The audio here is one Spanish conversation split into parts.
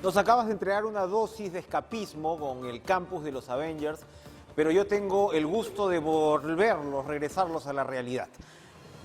Nos acabas de entregar una dosis de escapismo con el campus de los Avengers, pero yo tengo el gusto de volverlos, regresarlos a la realidad.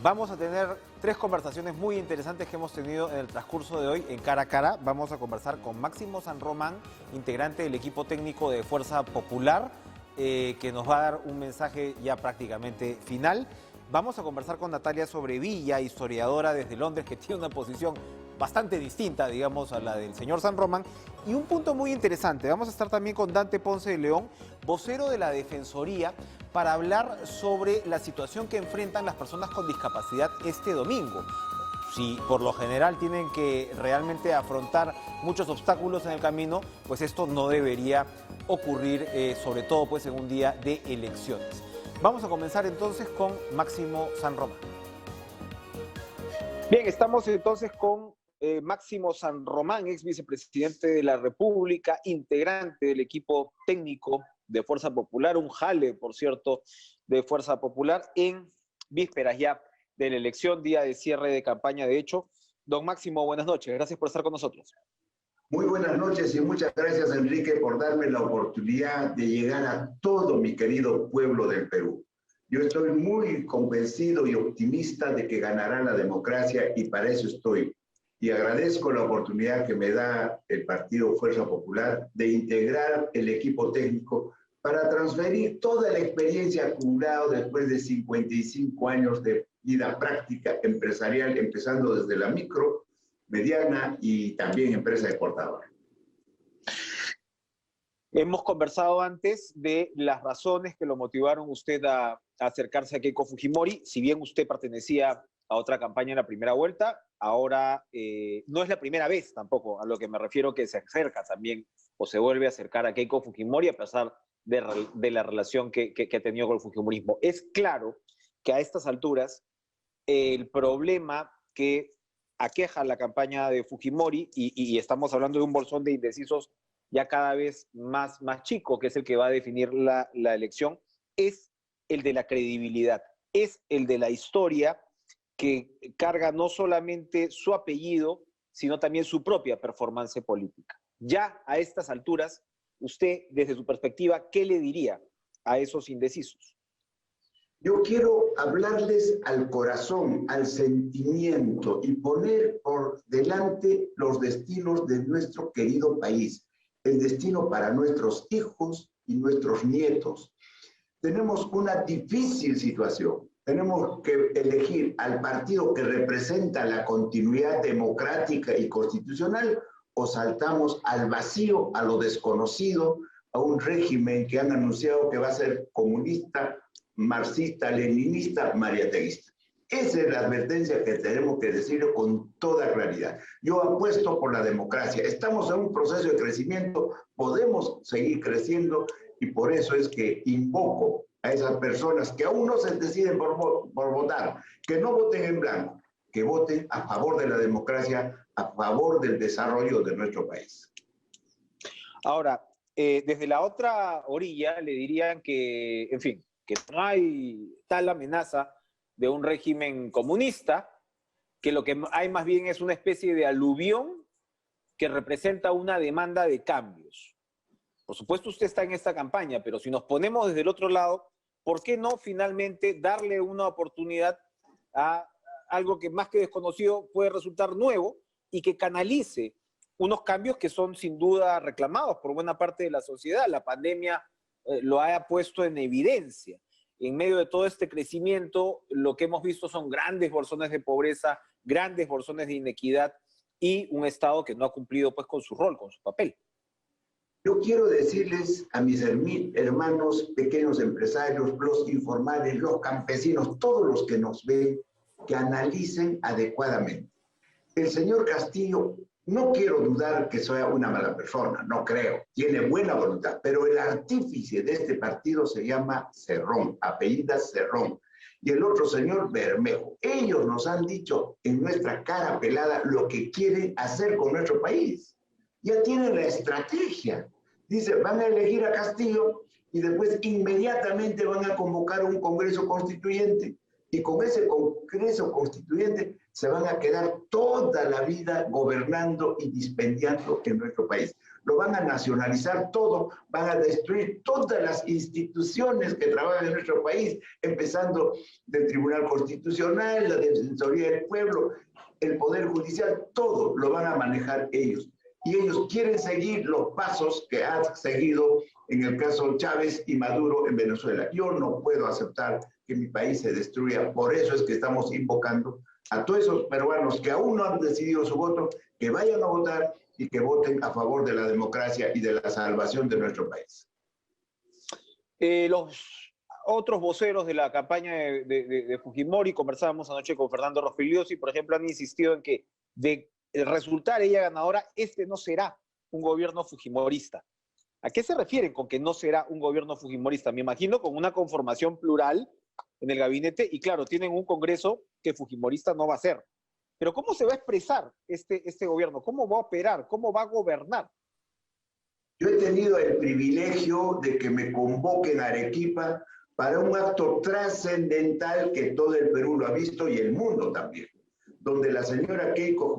Vamos a tener 3 conversaciones muy interesantes que hemos tenido en el transcurso de hoy en Cara a Cara. Vamos a conversar con Máximo San Román, integrante del equipo técnico de Fuerza Popular, que nos va a dar un mensaje ya prácticamente final. Vamos a conversar con Natalia Sobrevilla, historiadora desde Londres, que tiene una posición bastante distinta, digamos, a la del señor San Román. Y un punto muy interesante, vamos a estar también con Dante Ponce de León, vocero de la Defensoría, para hablar sobre la situación que enfrentan las personas con discapacidad este domingo. Si por lo general tienen que realmente afrontar muchos obstáculos en el camino, pues esto no debería ocurrir, sobre todo pues en un día de elecciones. Vamos a comenzar entonces con Máximo San Román. Bien, estamos entonces con Máximo San Román, ex vicepresidente de la República, integrante del equipo técnico de Fuerza Popular, un jale, por cierto, de Fuerza Popular en vísperas ya de la elección, día de cierre de campaña. De hecho, don Máximo, buenas noches, gracias por estar con nosotros. Muy buenas noches y muchas gracias, Enrique, por darme la oportunidad de llegar a todo mi querido pueblo del Perú. Yo estoy muy convencido y optimista de que ganará la democracia y para eso estoy. Y agradezco la oportunidad que me da el Partido Fuerza Popular de integrar el equipo técnico para transferir toda la experiencia acumulada después de 55 años de vida práctica empresarial, empezando desde la micro, mediana y también empresa exportadora. Hemos conversado antes de las razones que lo motivaron usted a acercarse a Keiko Fujimori. Si bien usted pertenecía a otra campaña en la primera vuelta, ahora no es la primera vez tampoco, a lo que me refiero, que se acerca también o se vuelve a acercar a Keiko Fujimori a pesar de la relación que ha tenido con el fujimorismo. Es claro que a estas alturas el problema que aqueja la campaña de Fujimori, y estamos hablando de un bolsón de indecisos ya cada vez más chico, que es el que va a definir la elección, es el de la credibilidad, es el de la historia que carga no solamente su apellido, sino también su propia performance política. Ya a estas alturas, usted, desde su perspectiva, ¿qué le diría a esos indecisos? Yo quiero hablarles al corazón, al sentimiento y poner por delante los destinos de nuestro querido país, el destino para nuestros hijos y nuestros nietos. Tenemos una difícil situación. Tenemos que elegir al partido que representa la continuidad democrática y constitucional o saltamos al vacío, a lo desconocido, a un régimen que han anunciado que va a ser comunista, marxista, leninista, mariateguista. Esa es la advertencia que tenemos que decirlo con toda claridad. Yo apuesto por la democracia. Estamos en un proceso de crecimiento, podemos seguir creciendo y por eso es que invoco a esas personas que aún no se deciden por votar, que no voten en blanco, que voten a favor de la democracia, a favor del desarrollo de nuestro país. Ahora, desde la otra orilla le dirían que, en fin, que no hay tal amenaza de un régimen comunista, que lo que hay más bien es una especie de aluvión que representa una demanda de cambios. Por supuesto usted está en esta campaña, pero si nos ponemos desde el otro lado, ¿por qué no finalmente darle una oportunidad a algo que más que desconocido puede resultar nuevo y que canalice unos cambios que son sin duda reclamados por buena parte de la sociedad? La pandemia lo ha puesto en evidencia. En medio de todo este crecimiento, lo que hemos visto son grandes bolsones de pobreza, grandes bolsones de inequidad y un Estado que no ha cumplido pues con su rol, con su papel. Yo quiero decirles a mis hermanos pequeños empresarios, los informales, los campesinos, todos los que nos ven, que analicen adecuadamente. El señor Castillo, no quiero dudar que sea una mala persona, no creo, tiene buena voluntad, pero el artífice de este partido se llama Cerrón, apellida Cerrón, y el otro señor Bermejo. Ellos nos han dicho en nuestra cara pelada lo que quieren hacer con nuestro país. Ya tienen la estrategia. Dice, van a elegir a Castillo y después inmediatamente van a convocar un Congreso Constituyente y con ese Congreso Constituyente se van a quedar toda la vida gobernando y dispendiando en nuestro país. Lo van a nacionalizar todo, van a destruir todas las instituciones que trabajan en nuestro país, empezando del Tribunal Constitucional, la Defensoría del Pueblo, el Poder Judicial, todo lo van a manejar ellos. Y ellos quieren seguir los pasos que han seguido en el caso Chávez y Maduro en Venezuela. Yo no puedo aceptar que mi país se destruya, por eso es que estamos invocando a todos esos peruanos que aún no han decidido su voto, que vayan a votar y que voten a favor de la democracia y de la salvación de nuestro país. Los otros voceros de la campaña de Fujimori, conversábamos anoche con Fernando Rospigliosi, por ejemplo, han insistido en que de resultar ella ganadora, este no será un gobierno fujimorista. ¿A qué se refieren con que no será un gobierno fujimorista? Me imagino con una conformación plural en el gabinete y claro, tienen un Congreso que fujimorista no va a ser. Pero ¿cómo se va a expresar este gobierno? ¿Cómo va a operar? ¿Cómo va a gobernar? Yo he tenido el privilegio de que me convoquen a Arequipa para un acto trascendental que todo el Perú lo ha visto y el mundo también, donde la señora Keiko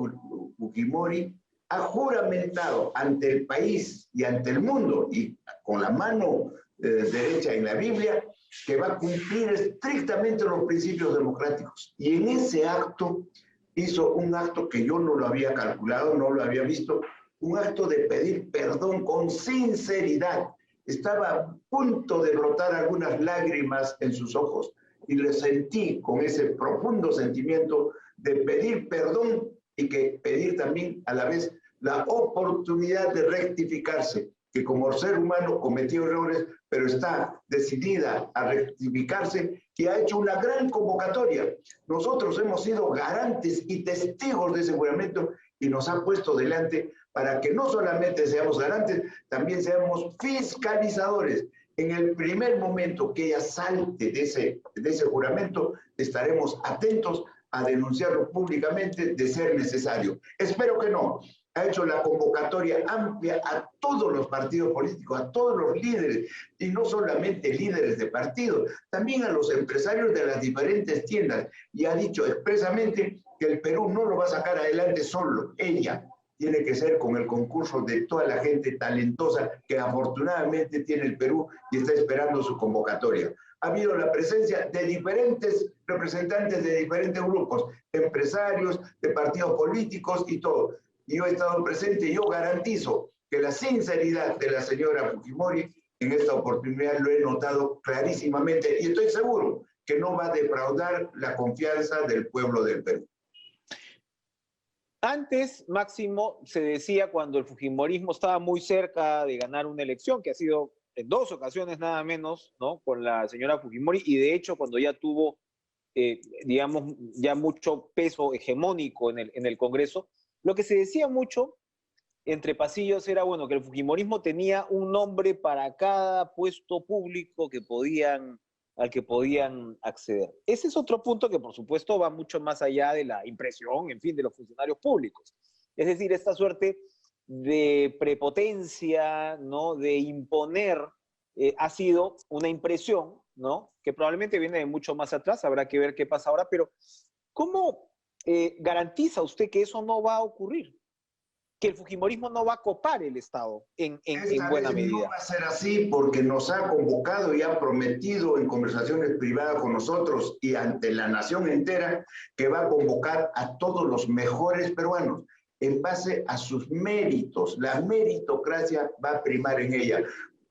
Fujimori ha juramentado ante el país y ante el mundo y con la mano derecha en la Biblia que va a cumplir estrictamente los principios democráticos. Y en ese acto hizo un acto que yo no lo había calculado, no lo había visto, un acto de pedir perdón con sinceridad. Estaba a punto de brotar algunas lágrimas en sus ojos y le sentí con ese profundo sentimiento de pedir perdón y que pedir también a la vez la oportunidad de rectificarse, que como ser humano cometió errores, pero está decidida a rectificarse y ha hecho una gran convocatoria. Nosotros hemos sido garantes y testigos de ese juramento y nos ha puesto delante para que no solamente seamos garantes, también seamos fiscalizadores. En el primer momento que ella salte de ese juramento, estaremos atentos a denunciarlo públicamente de ser necesario. Espero que no. Ha hecho la convocatoria amplia a todos los partidos políticos, a todos los líderes, y no solamente líderes de partidos, también a los empresarios de las diferentes tiendas, y ha dicho expresamente que el Perú no lo va a sacar adelante solo, ella. Tiene que ser con el concurso de toda la gente talentosa que afortunadamente tiene el Perú y está esperando su convocatoria. Ha habido la presencia de diferentes representantes de diferentes grupos, empresarios, de partidos políticos y todo. Y yo he estado presente y yo garantizo que la sinceridad de la señora Fujimori en esta oportunidad lo he notado clarísimamente y estoy seguro que no va a defraudar la confianza del pueblo del Perú. Antes, Máximo, se decía cuando el fujimorismo estaba muy cerca de ganar una elección, que ha sido en 2 ocasiones nada menos, ¿no? Con la señora Fujimori, y de hecho cuando ya tuvo, digamos, ya mucho peso hegemónico en el Congreso, lo que se decía mucho entre pasillos era, bueno, que el fujimorismo tenía un nombre para cada puesto público al que podían acceder. Ese es otro punto que, por supuesto, va mucho más allá de la impresión, en fin, de los funcionarios públicos. Es decir, esta suerte de prepotencia, ¿no? De imponer, ha sido una impresión, ¿no? Que probablemente viene de mucho más atrás, habrá que ver qué pasa ahora, pero ¿cómo garantiza usted que eso no va a ocurrir? Que el fujimorismo no va a copar el Estado en buena medida. No va a ser así porque nos ha convocado y ha prometido en conversaciones privadas con nosotros y ante la nación entera que va a convocar a todos los mejores peruanos en base a sus méritos. La meritocracia va a primar en ella.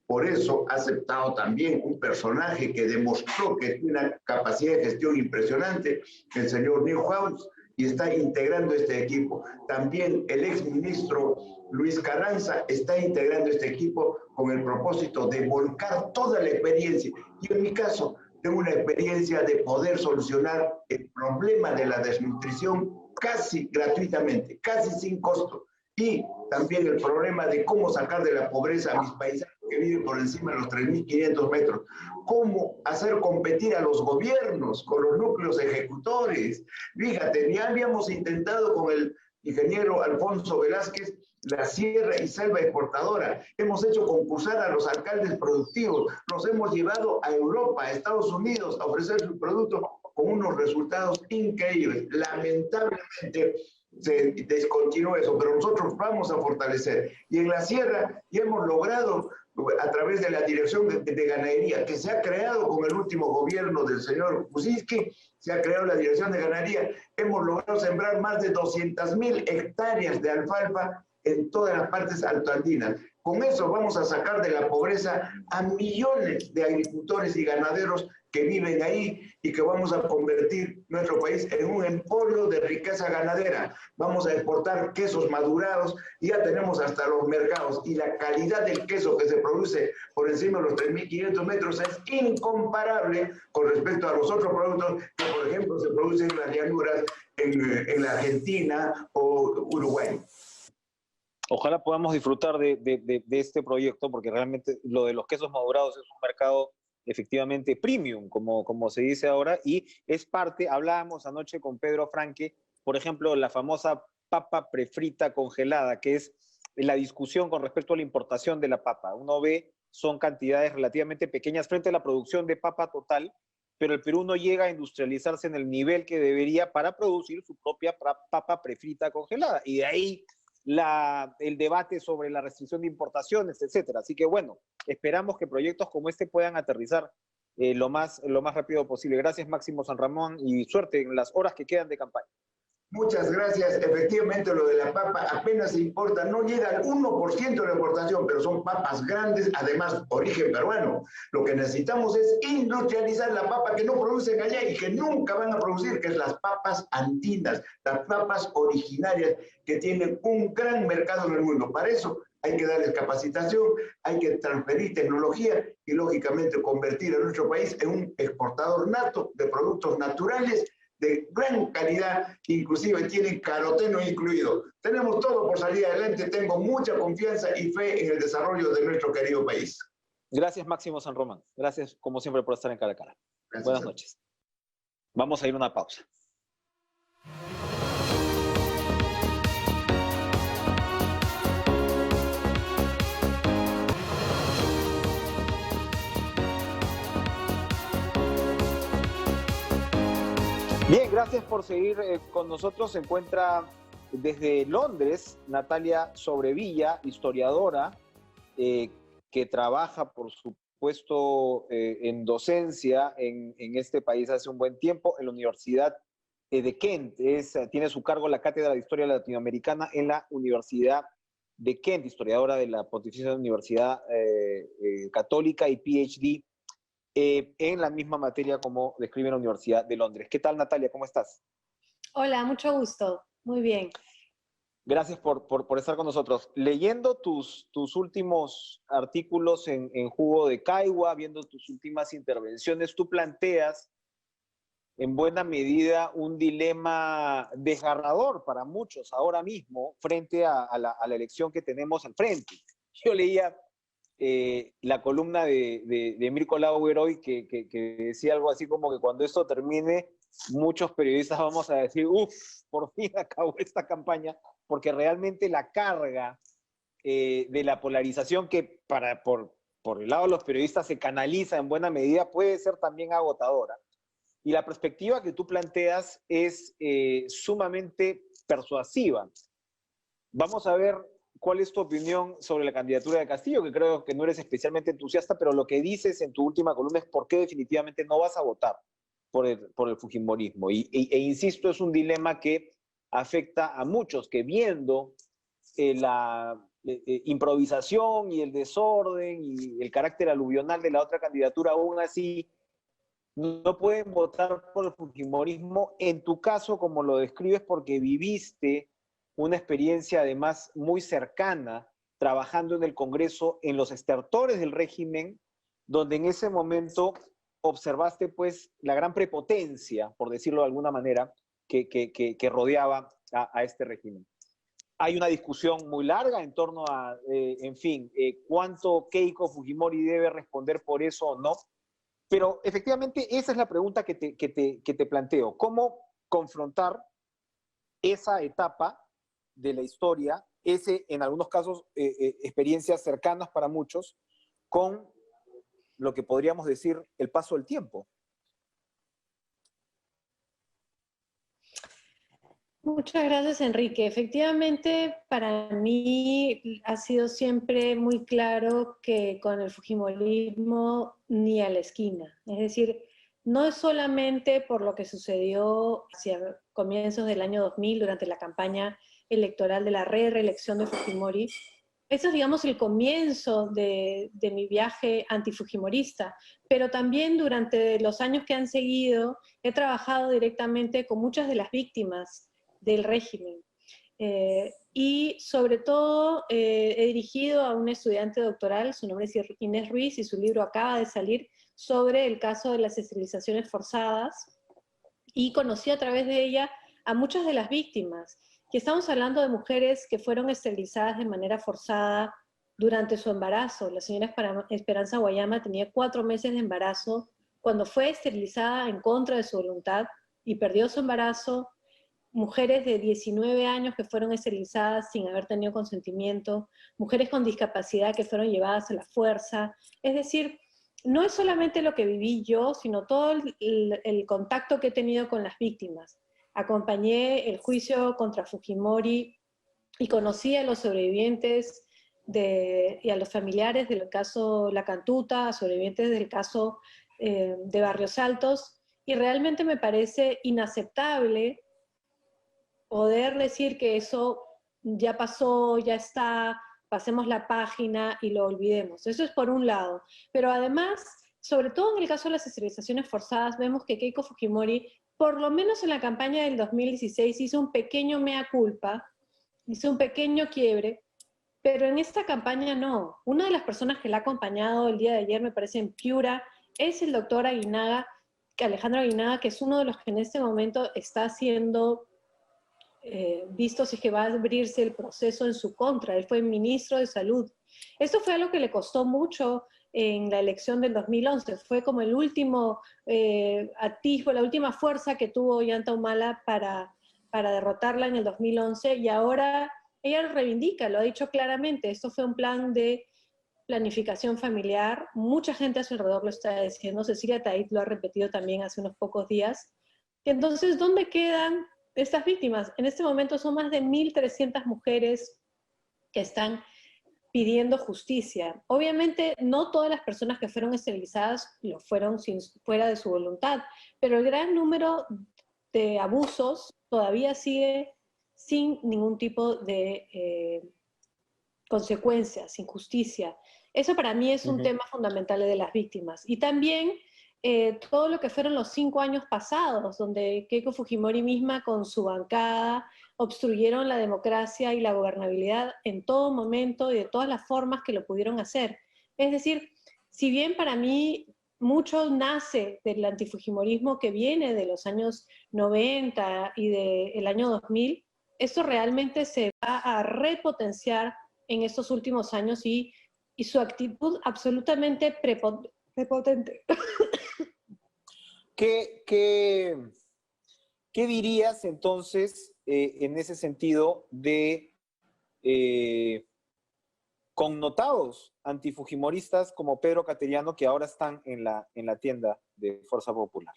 Por eso ha aceptado también un personaje que demostró que tiene una capacidad de gestión impresionante, el señor Neuhaus, y está integrando este equipo. También el exministro Luis Carranza está integrando este equipo con el propósito de volcar toda la experiencia. Y en mi caso, tengo una experiencia de poder solucionar el problema de la desnutrición casi gratuitamente, casi sin costo. Y también el problema de cómo sacar de la pobreza a mis paisanos que viven por encima de los 3.500 metros. Cómo hacer competir a los gobiernos con los núcleos ejecutores. Fíjate, ya habíamos intentado con el ingeniero Alfonso Velázquez la sierra y selva exportadora. Hemos hecho concursar a los alcaldes productivos, los hemos llevado a Europa, a Estados Unidos, a ofrecer sus productos con unos resultados increíbles. Lamentablemente se descontinuó eso, pero nosotros vamos a fortalecer. Y en la sierra ya hemos logrado, a través de la Dirección de Ganadería, que se ha creado con el último gobierno del señor Kuczynski, se ha creado la Dirección de Ganadería, hemos logrado sembrar más de 200.000 hectáreas de alfalfa en todas las partes altoandinas. Con eso vamos a sacar de la pobreza a millones de agricultores y ganaderos que viven ahí y que vamos a convertir nuestro país en un emporio de riqueza ganadera. Vamos a exportar quesos madurados y ya tenemos hasta los mercados. Y la calidad del queso que se produce por encima de los 3.500 metros es incomparable con respecto a los otros productos que, por ejemplo, se producen en las llanuras en la Argentina o Uruguay. Ojalá podamos disfrutar de este proyecto, porque realmente lo de los quesos madurados es un mercado efectivamente premium, como se dice ahora, y es parte, hablábamos anoche con Pedro Franque, por ejemplo, la famosa papa prefrita congelada, que es la discusión con respecto a la importación de la papa. Uno ve, son cantidades relativamente pequeñas frente a la producción de papa total, pero el Perú no llega a industrializarse en el nivel que debería para producir su propia papa prefrita congelada, y de ahí el debate sobre la restricción de importaciones, etcétera. Así que bueno, esperamos que proyectos como este puedan aterrizar lo más rápido posible. Gracias, Máximo San Ramón, y suerte en las horas que quedan de campaña. Muchas gracias. Efectivamente, lo de la papa apenas se importa, no llega al 1% de la importación, pero son papas grandes, además, origen peruano. Lo que necesitamos es industrializar la papa que no producen allá y que nunca van a producir, que es las papas andinas, las papas originarias que tienen un gran mercado en el mundo. Para eso hay que darles capacitación, hay que transferir tecnología y, lógicamente, convertir a nuestro país en un exportador nato de productos naturales de gran calidad, inclusive tienen caroteno incluido. Tenemos todo por salir adelante, tengo mucha confianza y fe en el desarrollo de nuestro querido país. Gracias, Máximo San Román. Gracias, como siempre, por estar en Cara a Cara. Gracias. Buenas noches. Vamos a ir a una pausa. Bien, gracias por seguir con nosotros. Se encuentra desde Londres Natalia Sobrevilla, historiadora, que trabaja, por supuesto, en docencia en este país hace un buen tiempo, en la Universidad de Kent. Tiene a su cargo la Cátedra de Historia Latinoamericana en la Universidad de Kent, historiadora de la Pontificia Universidad Católica y PhD en la misma materia como describe la Universidad de Londres. ¿Qué tal, Natalia? ¿Cómo estás? Hola, mucho gusto. Muy bien. Gracias por estar con nosotros. Leyendo tus últimos artículos en Jugo de Caigua, viendo tus últimas intervenciones, tú planteas en buena medida un dilema desgarrador para muchos ahora mismo frente a la elección que tenemos al frente. Yo leía la columna de Mirko Lauer hoy que decía algo así como que cuando esto termine, muchos periodistas vamos a decir, uff, por fin acabó esta campaña, porque realmente la carga de la polarización que por el lado de los periodistas se canaliza en buena medida puede ser también agotadora. Y la perspectiva que tú planteas es sumamente persuasiva. Vamos a ver cuál es tu opinión sobre la candidatura de Castillo, que creo que no eres especialmente entusiasta, pero lo que dices en tu última columna es por qué definitivamente no vas a votar por el fujimorismo. E insisto, es un dilema que afecta a muchos que viendo la improvisación y el desorden y el carácter aluvional de la otra candidatura, aún así no pueden votar por el fujimorismo. En tu caso, como lo describes, porque viviste una experiencia además muy cercana trabajando en el Congreso, en los estertores del régimen, donde en ese momento observaste pues la gran prepotencia, por decirlo de alguna manera, que rodeaba a este régimen. Hay una discusión muy larga en torno a, cuánto Keiko Fujimori debe responder por eso o no, pero efectivamente esa es la pregunta que te planteo. ¿Cómo confrontar esa etapa de la historia, ese, en algunos casos, experiencias cercanas para muchos, con lo que podríamos decir el paso del tiempo. Muchas gracias, Enrique. Efectivamente, para mí ha sido siempre muy claro que con el fujimorismo ni a la esquina. Es decir, no es solamente por lo que sucedió hacia comienzos del año 2000 durante la campaña electoral de la reelección de Fujimori. Eso es, digamos, el comienzo de mi viaje antifujimorista, pero también durante los años que han seguido he trabajado directamente con muchas de las víctimas del régimen. Y sobre todo he dirigido a una estudiante doctoral, su nombre es Inés Ruiz, y su libro acaba de salir sobre el caso de las esterilizaciones forzadas, y conocí a través de ella a muchas de las víctimas, que estamos hablando de mujeres que fueron esterilizadas de manera forzada durante su embarazo. La señora Esperanza Guayama tenía 4 meses de embarazo cuando fue esterilizada en contra de su voluntad y perdió su embarazo. Mujeres de 19 años que fueron esterilizadas sin haber tenido consentimiento, mujeres con discapacidad que fueron llevadas a la fuerza. Es decir, no es solamente lo que viví yo, sino todo el contacto que he tenido con las víctimas. Acompañé el juicio contra Fujimori y conocí a los sobrevivientes y a los familiares del caso La Cantuta, a sobrevivientes del caso de Barrios Altos, y realmente me parece inaceptable poder decir que eso ya pasó, ya está, pasemos la página y lo olvidemos. Eso es por un lado. Pero además, sobre todo en el caso de las esterilizaciones forzadas, vemos que Keiko Fujimori, por lo menos en la campaña del 2016, hizo un pequeño mea culpa, hizo un pequeño quiebre, pero en esta campaña no. Una de las personas que la ha acompañado el día de ayer, me parece, en Piura, es el doctor Aguinaga, Alejandro Aguinaga, que es uno de los que en este momento está haciendo visto si es que va a abrirse el proceso en su contra. Él fue ministro de Salud. Esto fue algo que le costó mucho en la elección del 2011. Fue como el último atisbo, la última fuerza que tuvo Ollanta Humala para derrotarla en el 2011, y ahora ella lo reivindica, lo ha dicho claramente. Esto fue un plan de planificación familiar. Mucha gente a su alrededor lo está diciendo. Cecilia Tait lo ha repetido también hace unos pocos días. Entonces, ¿dónde quedan estas víctimas? En este momento son más de 1.300 mujeres que están pidiendo justicia. Obviamente, no todas las personas que fueron esterilizadas lo fueron fuera de su voluntad, pero el gran número de abusos todavía sigue sin ningún tipo de consecuencias, sin justicia. Eso para mí es un tema fundamental de las víctimas. Y también todo lo que fueron los 5 años pasados, donde Keiko Fujimori misma con su bancada obstruyeron la democracia y la gobernabilidad en todo momento y de todas las formas que lo pudieron hacer. Es decir, si bien para mí mucho nace del antifujimorismo que viene de los años 90 y del año 2000, esto realmente se va a repotenciar en estos últimos años, y su actitud absolutamente prepotente. ¿Qué dirías entonces en ese sentido de connotados antifujimoristas como Pedro Cateriano, que ahora están en la tienda de Fuerza Popular?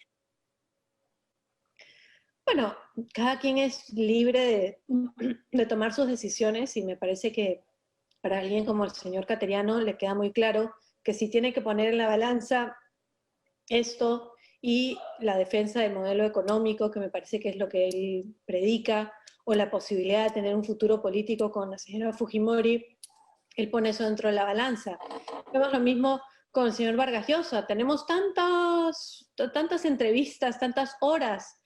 Bueno, cada quien es libre de tomar sus decisiones, y me parece que para alguien como el señor Cateriano le queda muy claro que si tiene que poner en la balanza esto y la defensa del modelo económico, que me parece que es lo que él predica, o la posibilidad de tener un futuro político con la señora Fujimori, él pone eso dentro de la balanza. Vemos lo mismo con el señor Vargas Llosa. Tenemos tantas entrevistas, tantas horas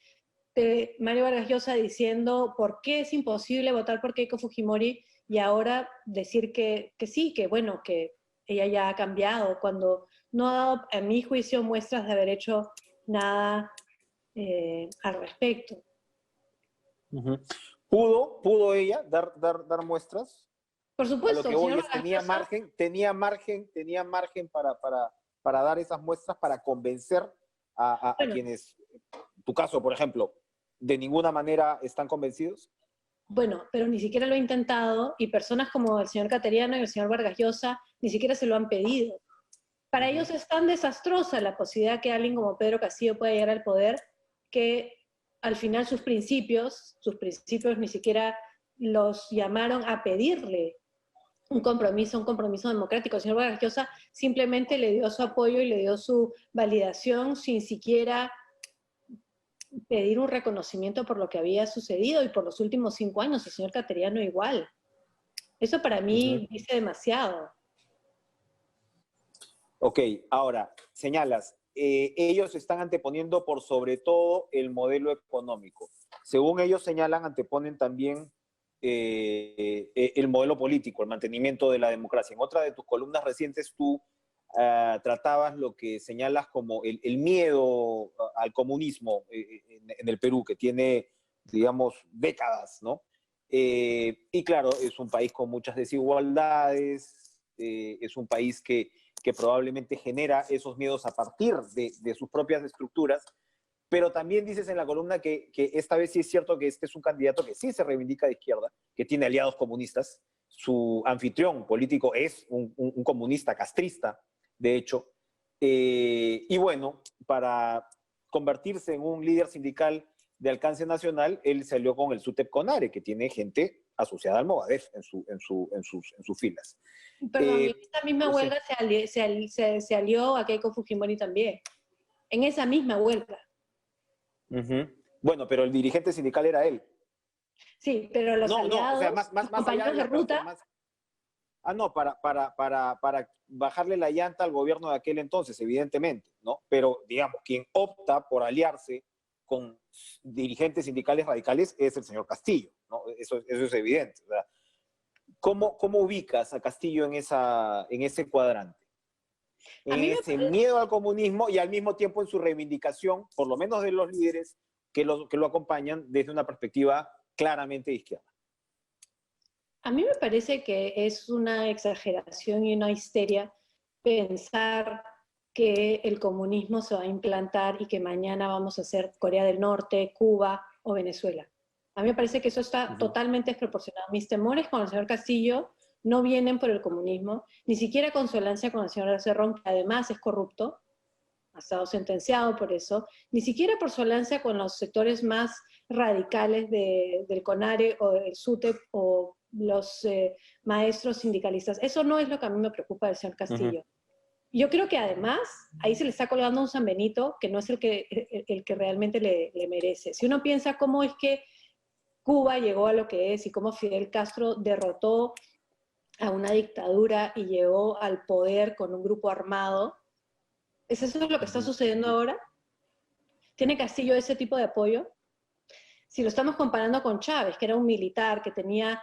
de Mario Vargas Llosa diciendo por qué es imposible votar por Keiko Fujimori, y ahora decir que sí, que bueno, que ella ya ha cambiado, cuando no ha dado, a mi juicio, muestras de haber hecho nada al respecto. ¿Pudo ella dar muestras? Por A lo supuesto, que el voy señor es, Vargas Llosa, tenía margen para dar esas muestras, para convencer a bueno, quienes, en tu caso, por ejemplo, de ninguna manera están convencidos. Bueno, pero ni siquiera lo ha intentado y personas como el señor Cateriano y el señor Vargas Llosa ni siquiera se lo han pedido. Para ellos es tan desastrosa la posibilidad que alguien como Pedro Castillo pueda llegar al poder que al final sus principios ni siquiera los llamaron a pedirle un compromiso democrático. El señor Vargas Llosa simplemente le dio su apoyo y le dio su validación sin siquiera pedir un reconocimiento por lo que había sucedido y por los últimos 5 años, el señor Cateriano igual. Eso para mí dice demasiado. Ok, ahora, señalas, ellos están anteponiendo por sobre todo el modelo económico. Según ellos señalan, anteponen también el modelo político, el mantenimiento de la democracia. En otra de tus columnas recientes tú tratabas lo que señalas como el miedo al comunismo en el Perú, que tiene, digamos, décadas, ¿no? Y claro, es un país con muchas desigualdades, es un país que probablemente genera esos miedos a partir de sus propias estructuras, pero también dices en la columna que esta vez sí es cierto que este es un candidato que sí se reivindica de izquierda, que tiene aliados comunistas, su anfitrión político es un comunista castrista, de hecho, y bueno, para convertirse en un líder sindical de alcance nacional, él salió con el SUTEP CONARE, que tiene gente asociada al Movadef en sus filas. Perdón, y en esa misma Sí. huelga se alió a Keiko Fujimori también. En esa misma huelga. Bueno, pero el dirigente sindical era él. Sí, pero los No, aliados, o sea, más allá compañeros de la de ruta, transformación. No, para bajarle la llanta al gobierno de aquel entonces, evidentemente, ¿no? Pero, digamos, quien opta por aliarse con dirigentes sindicales radicales es el señor Castillo, ¿no? Eso es evidente. O sea, ¿cómo ubicas a Castillo en ese cuadrante? a En mí me ese parece, miedo al comunismo y al mismo tiempo en su reivindicación, por lo menos de los líderes que lo acompañan desde una perspectiva claramente de izquierda. a mí me parece que es una exageración y una histeria pensar que el comunismo se va a implantar y que mañana vamos a ser Corea del Norte, Cuba o Venezuela. A mí me parece que eso está totalmente desproporcionado. Mis temores con el señor Castillo no vienen por el comunismo, ni siquiera con su alianza con el señor Cerrón, que además es corrupto, ha estado sentenciado por eso, ni siquiera por su alianza con los sectores más radicales del CONARE o del SUTEP o los maestros sindicalistas. Eso no es lo que a mí me preocupa del señor Castillo. Yo creo que además ahí se le está colgando un San Benito que no es el que realmente le merece. Si uno piensa cómo es que Cuba llegó a lo que es y cómo Fidel Castro derrotó a una dictadura y llegó al poder con un grupo armado, ¿es eso lo que está sucediendo ahora? ¿Tiene Castillo ese tipo de apoyo? Si lo estamos comparando con Chávez, que era un militar, que tenía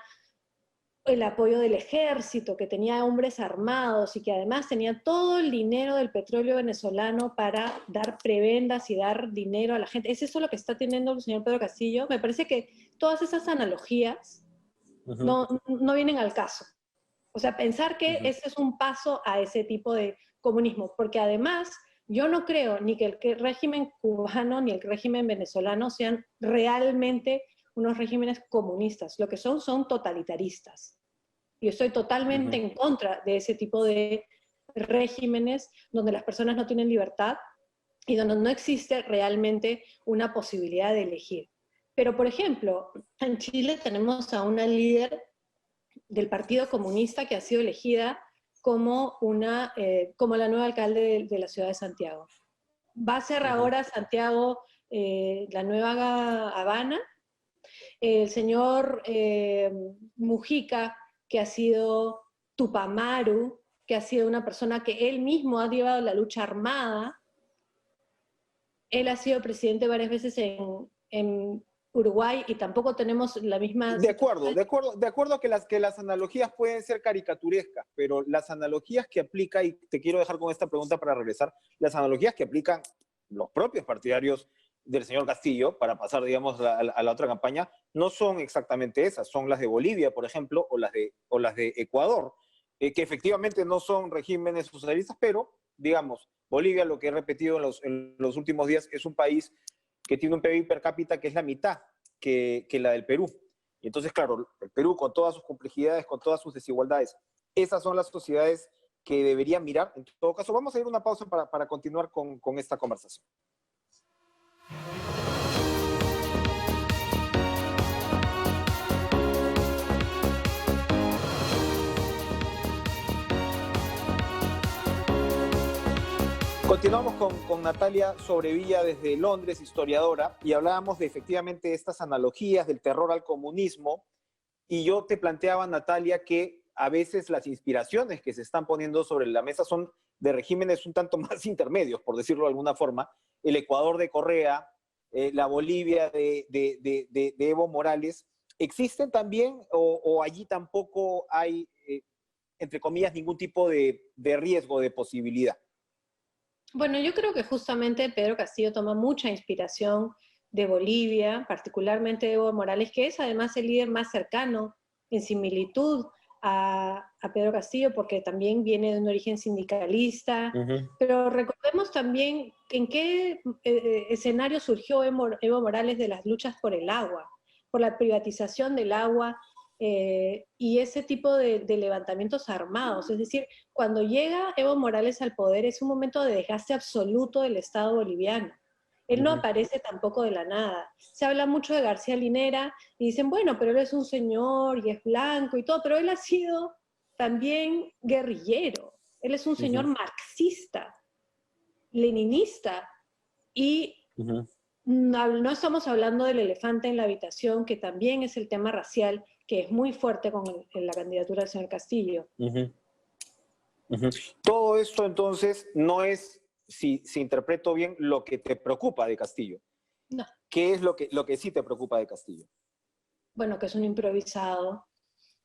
el apoyo del ejército, que tenía hombres armados y que además tenía todo el dinero del petróleo venezolano para dar prebendas y dar dinero a la gente. ¿Es eso lo que está teniendo el señor Pedro Castillo? Me parece que todas esas analogías no vienen al caso. O sea, pensar que ese es un paso a ese tipo de comunismo, porque además yo no creo ni que el régimen cubano ni el régimen venezolano sean realmente unos regímenes comunistas. Lo que son totalitaristas. Yo estoy totalmente en contra de ese tipo de regímenes donde las personas no tienen libertad y donde no existe realmente una posibilidad de elegir. Pero, por ejemplo, en Chile tenemos a una líder del Partido Comunista que ha sido elegida como la nueva alcalde de la ciudad de Santiago. Va a ser ahora Santiago la nueva Habana. El señor Mujica, que ha sido Tupamaru, que ha sido una persona que él mismo ha llevado la lucha armada. Él ha sido presidente varias veces en Uruguay y tampoco tenemos la misma... De acuerdo que las analogías pueden ser caricaturescas, pero las analogías que aplica, y te quiero dejar con esta pregunta para regresar, las analogías que aplican los propios partidarios del señor Castillo, para pasar, digamos, a la otra campaña, no son exactamente esas, son las de Bolivia, por ejemplo, o las de Ecuador, que efectivamente no son regímenes socialistas, pero, digamos, Bolivia, lo que he repetido en los últimos días, es un país que tiene un PIB per cápita que es la mitad que la del Perú. Y entonces, claro, el Perú con todas sus complejidades, con todas sus desigualdades, esas son las sociedades que deberían mirar. En todo caso, vamos a ir a una pausa para continuar con esta conversación. Continuamos con Natalia Sobrevilla desde Londres, historiadora, y hablábamos de efectivamente estas analogías del terror al comunismo, y yo te planteaba, Natalia, que a veces las inspiraciones que se están poniendo sobre la mesa son de regímenes un tanto más intermedios, por decirlo de alguna forma, el Ecuador de Correa, la Bolivia de Evo Morales. ¿Existen también o allí tampoco hay, entre comillas, ningún tipo de riesgo, de posibilidad? Bueno, yo creo que justamente Pedro Castillo toma mucha inspiración de Bolivia, particularmente de Evo Morales, que es además el líder más cercano en similitud a Pedro Castillo, porque también viene de un origen sindicalista. Pero recordemos también en qué escenario surgió Evo Morales de las luchas por el agua, por la privatización del agua, y ese tipo de levantamientos armados. Es decir, cuando llega Evo Morales al poder es un momento de desgaste absoluto del Estado boliviano. Él no aparece tampoco de la nada. Se habla mucho de García Linera y dicen, bueno, pero él es un señor y es blanco y todo, pero él ha sido también guerrillero. Él es un señor marxista, leninista, y no estamos hablando del elefante en la habitación, que también es el tema racial, que es muy fuerte con la candidatura del señor Castillo. Todo esto entonces no es, si interpreto bien, lo que te preocupa de Castillo. No. ¿Qué es lo que sí te preocupa de Castillo? Bueno, que es un improvisado,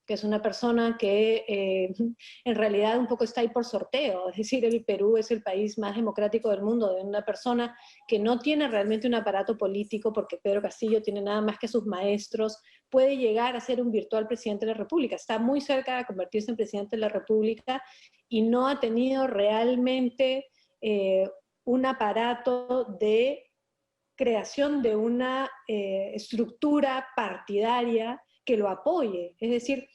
que es una persona que en realidad un poco está ahí por sorteo. Es decir, el Perú es el país más democrático del mundo, de una persona que no tiene realmente un aparato político, porque Pedro Castillo tiene nada más que sus maestros, puede llegar a ser un virtual presidente de la República. Está muy cerca de convertirse en presidente de la República y no ha tenido realmente un aparato de creación de una estructura partidaria que lo apoye. Es decir,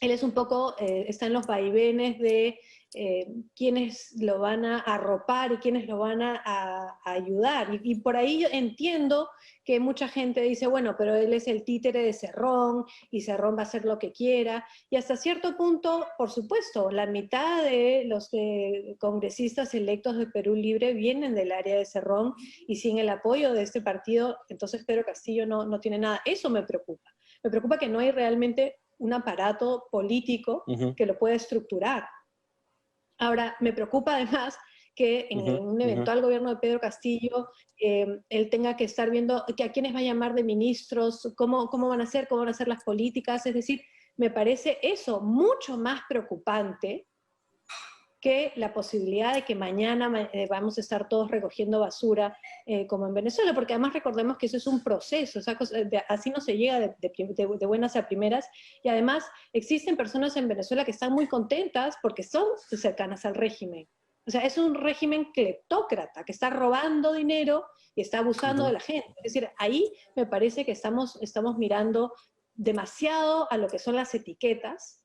él es un poco, está en los vaivenes de quiénes lo van a arropar y quiénes lo van a ayudar. Y por ahí yo entiendo que mucha gente dice, bueno, pero él es el títere de Cerrón y Cerrón va a hacer lo que quiera. Y hasta cierto punto, por supuesto, la mitad de los congresistas electos de Perú Libre vienen del área de Cerrón y sin el apoyo de este partido, entonces Pedro Castillo no tiene nada. Eso me preocupa. Me preocupa que no hay realmente un aparato político que lo pueda estructurar. Ahora, me preocupa además que en un eventual gobierno de Pedro Castillo él tenga que estar viendo que a quiénes va a llamar de ministros, cómo van a ser las políticas. Es decir, me parece eso mucho más preocupante que la posibilidad de que mañana vamos a estar todos recogiendo basura como en Venezuela, porque además recordemos que eso es un proceso, así no se llega de buenas a primeras, y además existen personas en Venezuela que están muy contentas porque son cercanas al régimen. O sea, es un régimen cleptócrata que está robando dinero y está abusando de la gente. Es decir, ahí me parece que estamos mirando demasiado a lo que son las etiquetas,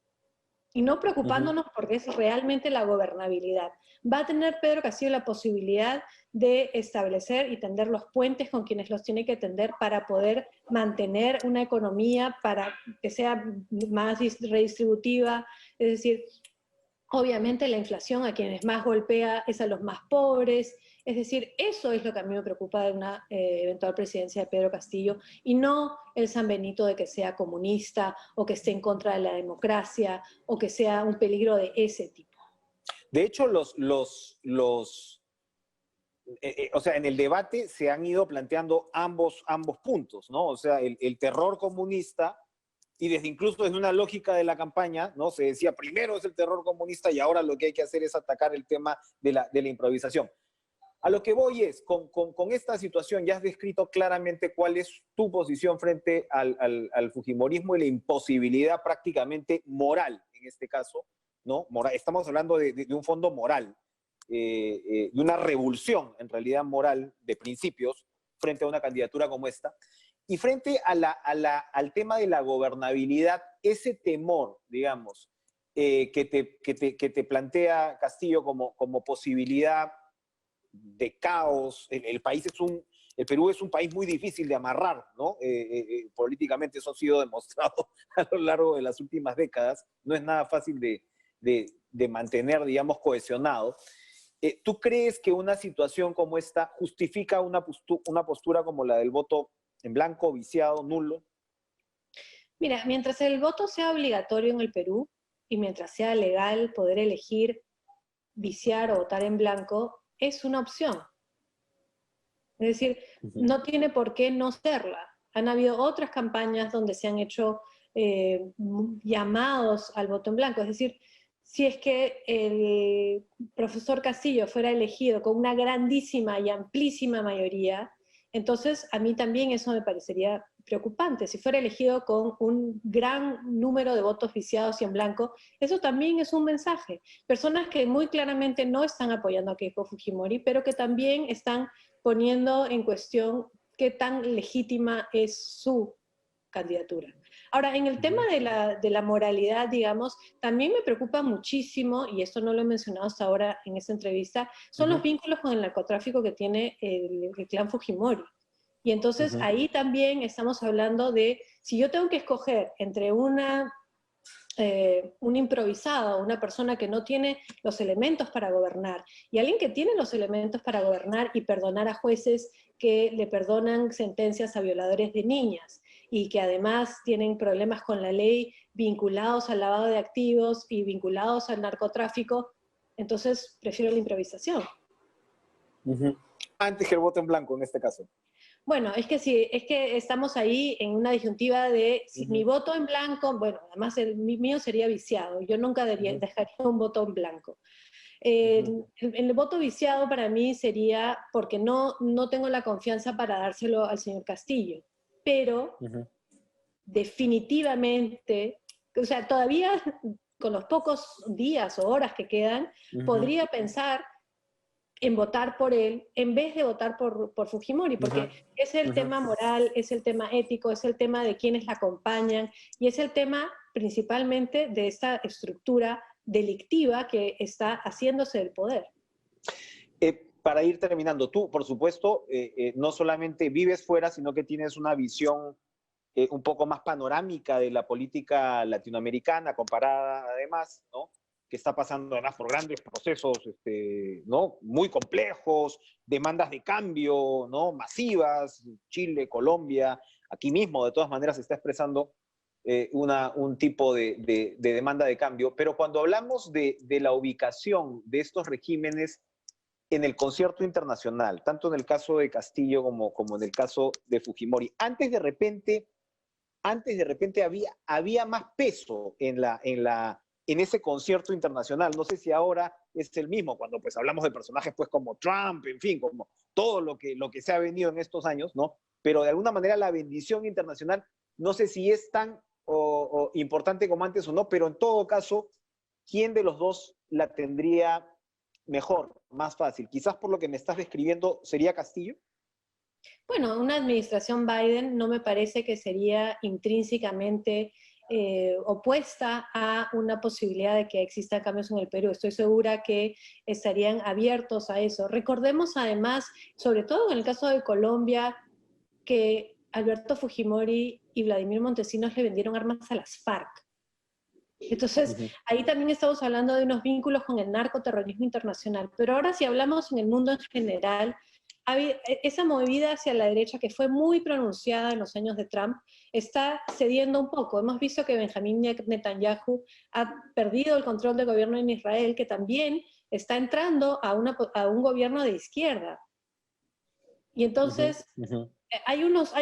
y no preocupándonos porque es realmente la gobernabilidad. Va a tener Pedro Castillo la posibilidad de establecer y tender los puentes con quienes los tiene que tender para poder mantener una economía para que sea más redistributiva. Es decir, obviamente la inflación a quienes más golpea es a los más pobres. Es decir, eso es lo que a mí me preocupa de una eventual presidencia de Pedro Castillo, y no el San Benito de que sea comunista o que esté en contra de la democracia o que sea un peligro de ese tipo. De hecho, o sea, en el debate se han ido planteando ambos puntos, ¿no? O sea, el terror comunista, y incluso desde una lógica de la campaña, ¿no? Se decía, primero es el terror comunista y ahora lo que hay que hacer es atacar el tema de la improvisación. A lo que voy es, con esta situación ya has descrito claramente cuál es tu posición frente al fujimorismo y la imposibilidad prácticamente moral, en este caso, ¿no? Estamos hablando de un fondo moral, de una revolución, en realidad, moral de principios frente a una candidatura como esta. Y frente al tema de la gobernabilidad, ese temor, digamos, que te plantea Castillo como posibilidad de caos, el Perú es un país muy difícil de amarrar, ¿no? Políticamente eso ha sido demostrado a lo largo de las últimas décadas, no es nada fácil de mantener, digamos, cohesionado. ¿Tú crees que una situación como esta justifica una postura como la del voto en blanco, viciado, nulo? Mira, mientras el voto sea obligatorio en el Perú y mientras sea legal poder elegir viciar o votar en blanco, es una opción. Es decir, no tiene por qué no serla. Han habido otras campañas donde se han hecho llamados al voto en blanco. Es decir, si es que el profesor Castillo fuera elegido con una grandísima y amplísima mayoría, entonces a mí también eso me parecería preocupante. Si fuera elegido con un gran número de votos viciados y en blanco, eso también es un mensaje. Personas que muy claramente no están apoyando a Keiko Fujimori, pero que también están poniendo en cuestión qué tan legítima es su candidatura. Ahora, en el tema de la moralidad, digamos, también me preocupa muchísimo, y esto no lo he mencionado hasta ahora en esta entrevista, son los vínculos con el narcotráfico que tiene el clan Fujimori. Y entonces ahí también estamos hablando de, si yo tengo que escoger entre un improvisado, una persona que no tiene los elementos para gobernar, y alguien que tiene los elementos para gobernar y perdonar a jueces que le perdonan sentencias a violadores de niñas, y que además tienen problemas con la ley vinculados al lavado de activos y vinculados al narcotráfico, entonces prefiero la improvisación. Antes que el voto en blanco, en este caso. Bueno, es que sí, es que estamos ahí en una disyuntiva de si mi voto en blanco, bueno, además el mío sería viciado, yo nunca dejaría un voto en blanco. El voto viciado para mí sería porque no tengo la confianza para dárselo al señor Castillo, pero definitivamente, o sea, todavía con los pocos días o horas que quedan, podría pensar en votar por él en vez de votar por Fujimori, porque es el tema moral, es el tema ético, es el tema de quienes la acompañan y es el tema principalmente de esta estructura delictiva que está haciéndose del poder. Para ir terminando, tú, por supuesto, no solamente vives fuera, sino que tienes una visión un poco más panorámica de la política latinoamericana, comparada además, ¿no? Que está pasando además por grandes procesos, ¿no? Muy complejos, demandas de cambio, ¿no? Masivas, Chile, Colombia, aquí mismo de todas maneras se está expresando un tipo de demanda de cambio, pero cuando hablamos de la ubicación de estos regímenes en el concierto internacional, tanto en el caso de Castillo como en el caso de Fujimori, antes de repente había más peso en ese concierto internacional. No sé si ahora es el mismo, cuando pues hablamos de personajes pues como Trump, en fin, como todo lo que se ha venido en estos años, ¿no? Pero de alguna manera la bendición internacional, no sé si es tan importante como antes o no, pero en todo caso, ¿quién de los dos la tendría mejor, más fácil? Quizás por lo que me estás describiendo, ¿sería Castillo? Bueno, una administración Biden no me parece que sería intrínsecamente opuesta a una posibilidad de que existan cambios en el Perú. Estoy segura que estarían abiertos a eso. Recordemos además, sobre todo en el caso de Colombia, que Alberto Fujimori y Vladimir Montesinos le vendieron armas a las FARC. Entonces, ahí también estamos hablando de unos vínculos con el narcoterrorismo internacional. Pero ahora si hablamos en el mundo en general, esa movida hacia la derecha que fue muy pronunciada en los años de Trump está cediendo un poco. Hemos visto que Benjamín Netanyahu ha perdido el control del gobierno en Israel, que también está entrando a un gobierno de izquierda. Y entonces hay unos...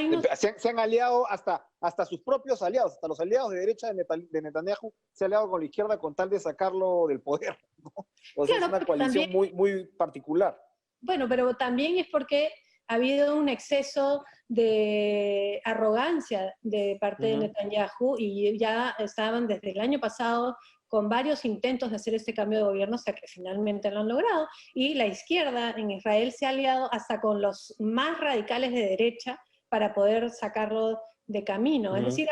Se han aliado hasta sus propios aliados, hasta los aliados de derecha de Netanyahu se han aliado con la izquierda con tal de sacarlo del poder, ¿no? O sea, claro, es una coalición también, muy particular. Bueno, pero también es porque ha habido un exceso de arrogancia de parte de Netanyahu y ya estaban desde el año pasado con varios intentos de hacer este cambio de gobierno hasta que finalmente lo han logrado. Y la izquierda en Israel se ha aliado hasta con los más radicales de derecha para poder sacarlo de camino. Es decir,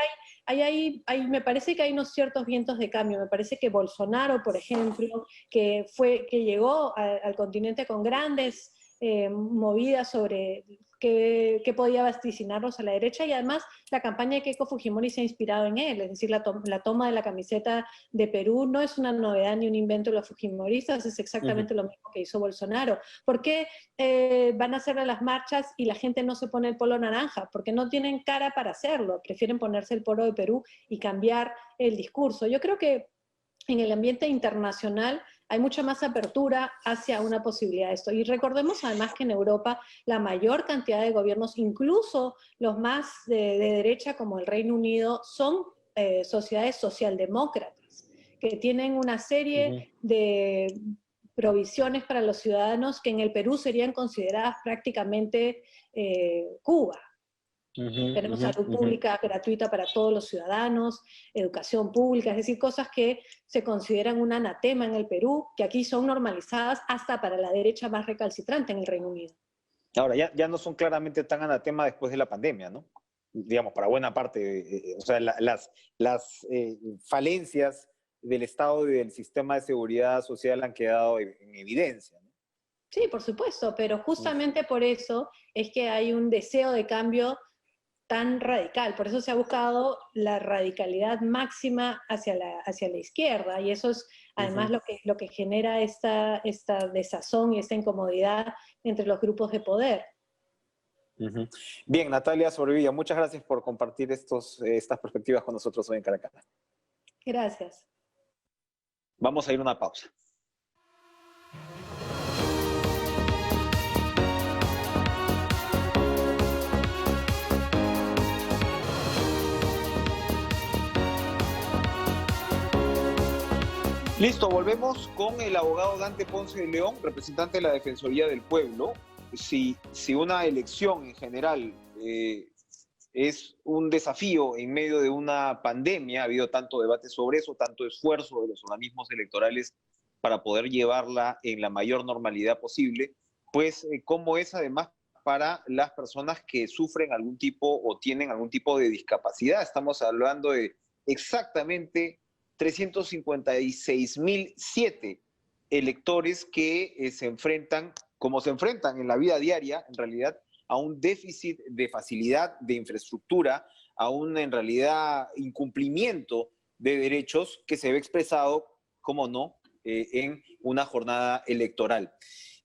me parece que hay unos ciertos vientos de cambio. Me parece que Bolsonaro, por ejemplo, que llegó al continente con grandes movidas sobre qué podía vaticinarlos a la derecha, y además la campaña de Keiko Fujimori se ha inspirado en él, es decir, la toma de la camiseta de Perú no es una novedad ni un invento de los fujimoristas, es exactamente lo mismo que hizo Bolsonaro. ¿Por qué van a hacer las marchas y la gente no se pone el polo naranja? Porque no tienen cara para hacerlo, prefieren ponerse el polo de Perú y cambiar el discurso. Yo creo que en el ambiente internacional hay mucha más apertura hacia una posibilidad de esto. Y recordemos además que en Europa la mayor cantidad de gobiernos, incluso los más de derecha como el Reino Unido, son sociedades socialdemócratas, que tienen una serie de provisiones para los ciudadanos que en el Perú serían consideradas prácticamente Cuba. Tenemos salud pública gratuita para todos los ciudadanos, educación pública, es decir, cosas que se consideran un anatema en el Perú, que aquí son normalizadas hasta para la derecha más recalcitrante en el Reino Unido. Ahora, ya no son claramente tan anatema después de la pandemia, ¿no? Digamos, para buena parte, o sea, las falencias del Estado y del sistema de seguridad social han quedado en evidencia, ¿no? Sí, por supuesto, pero justamente por eso es que hay un deseo de cambio tan radical. Por eso se ha buscado la radicalidad máxima hacia la izquierda, y eso es además lo que genera esta desazón y esta incomodidad entre los grupos de poder. Bien, Natalia Sobrevilla, muchas gracias por compartir estas perspectivas con nosotros hoy en Caracas. Gracias. Vamos a ir a una pausa. Listo, volvemos con el abogado Dante Ponce de León, representante de la Defensoría del Pueblo. Si una elección en general es un desafío en medio de una pandemia, ha habido tanto debate sobre eso, tanto esfuerzo de los organismos electorales para poder llevarla en la mayor normalidad posible, pues cómo es además para las personas que sufren algún tipo o tienen algún tipo de discapacidad. Estamos hablando de exactamente 356.007 electores que se enfrentan, como se enfrentan en la vida diaria, en realidad, a un déficit de facilidad, de infraestructura, a un, en realidad, incumplimiento de derechos que se ve expresado, como no, en una jornada electoral.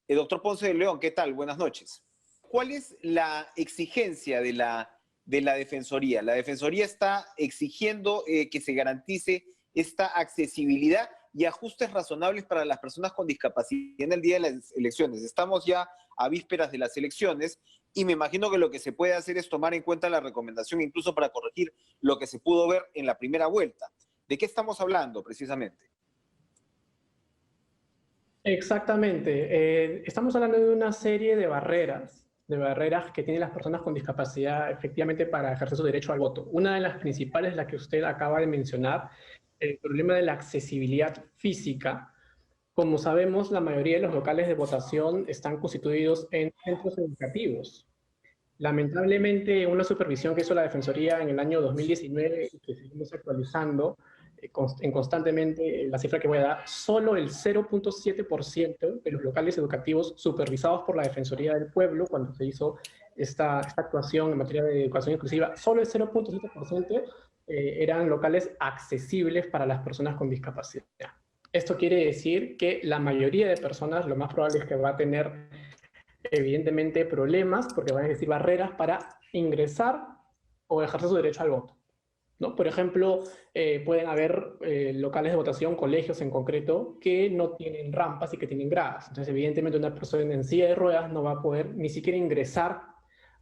Doctor Ponce de León, ¿qué tal? Buenas noches. ¿Cuál es la exigencia de la Defensoría? La Defensoría está exigiendo que se garantice esta accesibilidad y ajustes razonables para las personas con discapacidad en el día de las elecciones. Estamos ya a vísperas de las elecciones y me imagino que lo que se puede hacer es tomar en cuenta la recomendación incluso para corregir lo que se pudo ver en la primera vuelta. ¿De qué estamos hablando precisamente? Exactamente. Estamos hablando de una serie de barreras que tienen las personas con discapacidad efectivamente para ejercer su derecho al voto. Una de las principales, la que usted acaba de mencionar, el problema de la accesibilidad física. Como sabemos, la mayoría de los locales de votación están constituidos en centros educativos. Lamentablemente, una supervisión que hizo la Defensoría en el año 2019, y que seguimos actualizando constantemente, la cifra que voy a dar, solo el 0.7% de los locales educativos supervisados por la Defensoría del Pueblo, cuando se hizo esta actuación en materia de educación inclusiva, solo el 0.7% eran locales accesibles para las personas con discapacidad. Esto quiere decir que la mayoría de personas, lo más probable es que va a tener evidentemente problemas, porque van a existir barreras para ingresar o ejercer su derecho al voto, ¿no? Por ejemplo, pueden haber locales de votación, colegios en concreto, que no tienen rampas y que tienen gradas. Entonces, evidentemente, una persona en silla de ruedas no va a poder ni siquiera ingresar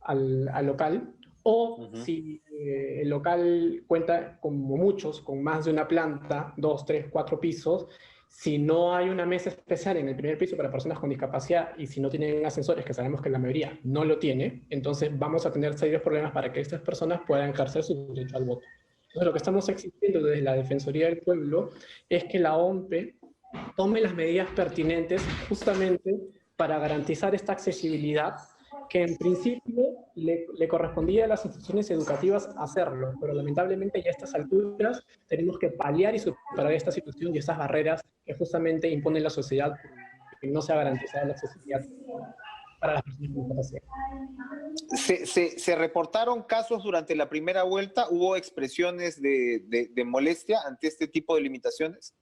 al local, o si el local cuenta, como muchos, con más de una planta, 2, 3, 4 pisos, si no hay una mesa especial en el primer piso para personas con discapacidad y si no tienen ascensores, que sabemos que la mayoría no lo tiene, entonces vamos a tener serios problemas para que estas personas puedan ejercer su derecho al voto. Entonces, lo que estamos exigiendo desde la Defensoría del Pueblo es que la OMPE tome las medidas pertinentes justamente para garantizar esta accesibilidad que en principio le correspondía a las instituciones educativas hacerlo, pero lamentablemente ya a estas alturas tenemos que paliar y superar esta situación y estas barreras que justamente impone la sociedad, que no se ha garantizado la accesibilidad para las personas con discapacidad. ¿Se reportaron casos durante la primera vuelta? ¿Hubo expresiones de molestia ante este tipo de limitaciones?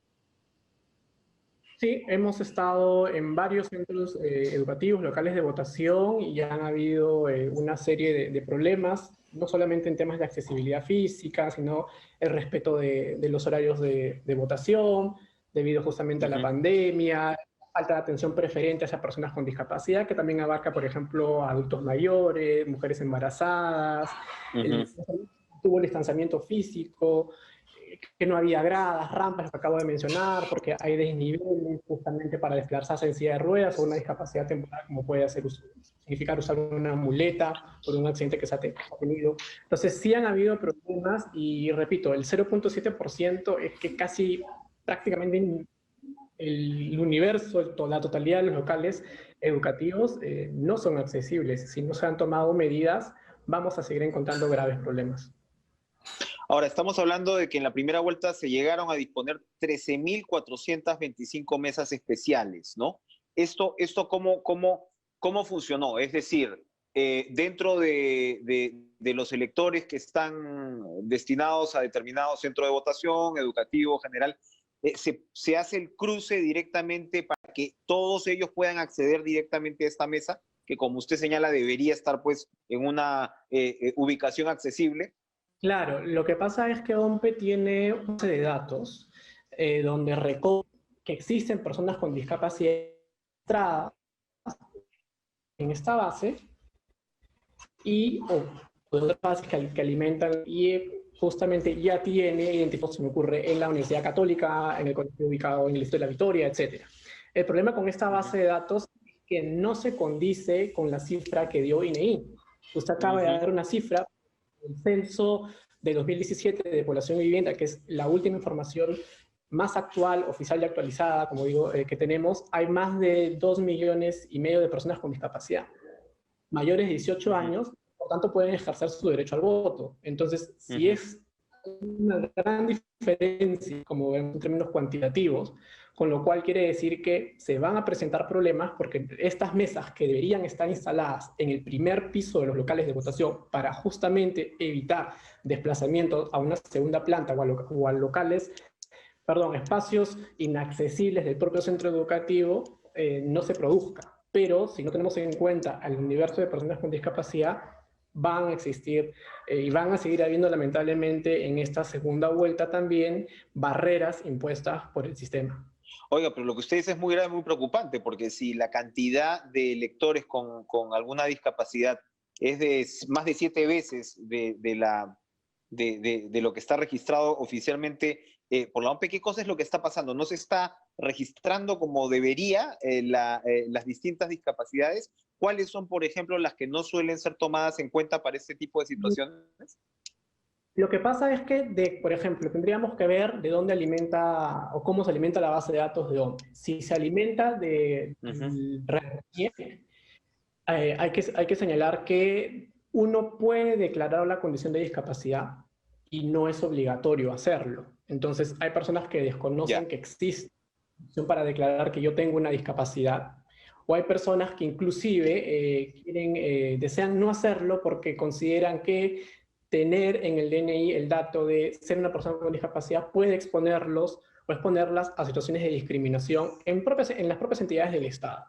Sí, hemos estado en varios centros educativos, locales de votación, y ya han habido una serie de problemas, no solamente en temas de accesibilidad física, sino el respeto de los horarios de votación, debido justamente a la pandemia, falta de atención preferente hacia personas con discapacidad, que también abarca, por ejemplo, a adultos mayores, mujeres embarazadas, tuvo el distanciamiento físico, que no había gradas, rampas, lo que acabo de mencionar, porque hay desniveles justamente para desplazarse en silla de ruedas o una discapacidad temporal, como puede significar usar una muleta por un accidente que se ha tenido. Entonces, sí han habido problemas y, repito, el 0.7% es que casi prácticamente el universo, la totalidad de los locales educativos no son accesibles. Si no se han tomado medidas, vamos a seguir encontrando graves problemas. Ahora, estamos hablando de que en la primera vuelta se llegaron a disponer 13.425 mesas especiales, ¿no? ¿Esto cómo funcionó? Es decir, dentro de los electores que están destinados a determinado centro de votación, educativo, general, se hace el cruce directamente para que todos ellos puedan acceder directamente a esta mesa, que como usted señala debería estar pues en una ubicación accesible. Claro, lo que pasa es que OMPE tiene una base de datos donde recoge que existen personas con discapacidad en esta base y otras bases que alimentan y justamente ya tiene identificado, se me ocurre, en la Universidad Católica, en el colegio ubicado en el Distrito de la Victoria, etc. El problema con esta base de datos es que no se condice con la cifra que dio INEI. Usted acaba de dar una cifra. El censo de 2017 de población y vivienda, que es la última información más actual, oficial y actualizada, como digo, que tenemos, hay más de 2,5 millones de personas con discapacidad, mayores de 18 años, por tanto pueden ejercer su derecho al voto. Entonces, si es una gran diferencia, como vemos en términos cuantitativos, con lo cual quiere decir que se van a presentar problemas porque estas mesas que deberían estar instaladas en el primer piso de los locales de votación para justamente evitar desplazamientos a una segunda planta o a locales, espacios inaccesibles del propio centro educativo, no se produzca. Pero si no tenemos en cuenta al universo de personas con discapacidad, van a existir y van a seguir habiendo lamentablemente en esta segunda vuelta también barreras impuestas por el sistema. Oiga, pero lo que usted dice es muy grave, muy preocupante, porque si la cantidad de electores con alguna discapacidad es de más de 7 veces de lo que está registrado oficialmente por la OMPE, ¿qué cosa es lo que está pasando? ¿No se está registrando como debería las distintas discapacidades? ¿Cuáles son, por ejemplo, las que no suelen ser tomadas en cuenta para este tipo de situaciones? Lo que pasa es que, por ejemplo, tendríamos que ver de dónde alimenta o cómo se alimenta la base de datos de OMPE. Si se alimenta de hay que señalar que uno puede declarar la condición de discapacidad y no es obligatorio hacerlo. Entonces, hay personas que desconocen que existe opción para declarar que yo tengo una discapacidad, o hay personas que inclusive desean no hacerlo porque consideran que tener en el DNI el dato de ser una persona con discapacidad puede exponerlos o exponerlas a situaciones de discriminación en las propias entidades del Estado.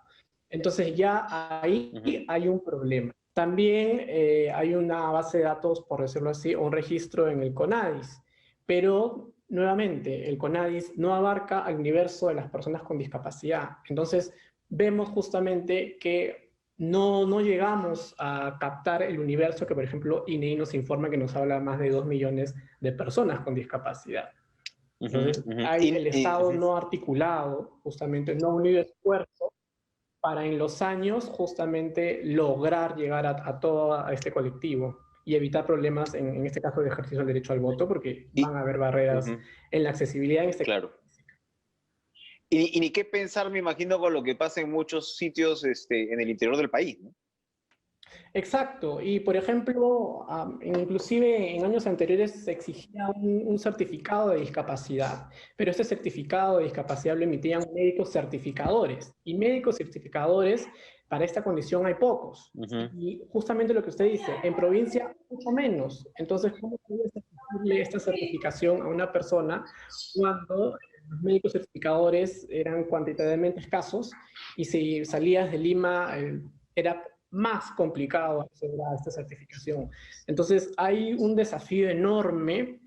Entonces ya ahí hay un problema. También hay una base de datos, por decirlo así, o un registro en el CONADIS, pero nuevamente el CONADIS no abarca al universo de las personas con discapacidad. Entonces vemos justamente que no llegamos a captar el universo que, por ejemplo, INEI nos informa que nos habla más de 2 millones de personas con discapacidad. Entonces, hay el Estado no articulado, justamente no unido esfuerzo para en los años justamente lograr llegar a todo este colectivo y evitar problemas, en este caso, de ejercicio del derecho al voto, porque van a haber barreras en la accesibilidad en este caso. Y ni qué pensar, me imagino, con lo que pasa en muchos sitios en el interior del país, ¿no? Exacto, y por ejemplo, inclusive en años anteriores se exigía un certificado de discapacidad, pero este certificado de discapacidad lo emitían médicos certificadores, y médicos certificadores para esta condición hay pocos. Y justamente lo que usted dice, en provincia mucho menos. Entonces, ¿cómo puede exigirle esta certificación a una persona cuando los médicos certificadores eran cuantitativamente escasos y si salías de Lima era más complicado acceder a esta certificación? Entonces hay un desafío enorme,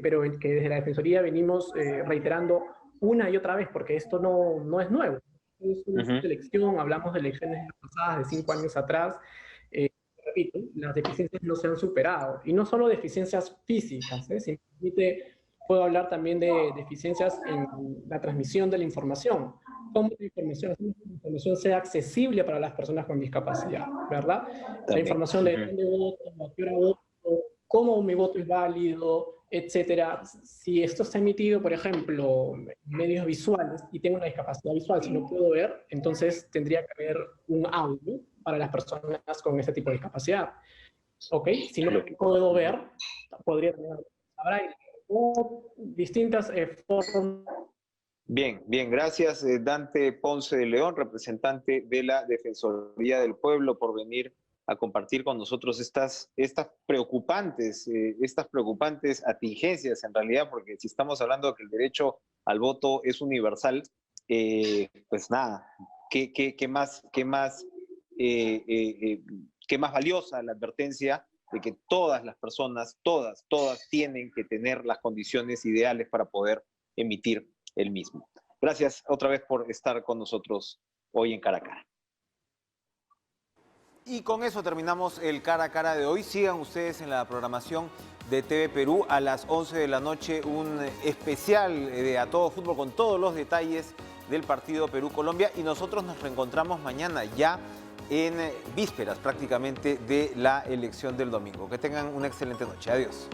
pero que desde la Defensoría venimos reiterando una y otra vez, porque esto no es nuevo. Es una elección, hablamos de elecciones pasadas de 5 años atrás. Repito, las deficiencias no se han superado, y no solo deficiencias físicas, si me permite, puedo hablar también de deficiencias en la transmisión de la información. Cómo la información sea accesible para las personas con discapacidad, ¿verdad? También. La información de dónde voto, a qué hora voto, cómo mi voto es válido, etcétera. Si esto está emitido, por ejemplo, en medios visuales y tengo una discapacidad visual, si no puedo ver, entonces tendría que haber un audio para las personas con este tipo de discapacidad. ¿Ok? Si no puedo ver, podría tener braille o distintas formas. Bien, bien, gracias Dante Ponce de León, representante de la Defensoría del Pueblo, por venir a compartir con nosotros estas preocupantes atingencias en realidad, porque si estamos hablando de que el derecho al voto es universal, pues nada, qué más valiosa la advertencia de que todas las personas, todas tienen que tener las condiciones ideales para poder emitir el mismo. Gracias otra vez por estar con nosotros hoy en Cara a Cara. Y con eso terminamos el Cara a Cara de hoy. Sigan ustedes en la programación de TV Perú a las 11 de la noche, un especial de A Todo Fútbol con todos los detalles del partido Perú-Colombia, y nosotros nos reencontramos mañana ya en vísperas prácticamente de la elección del domingo. Que tengan una excelente noche. Adiós.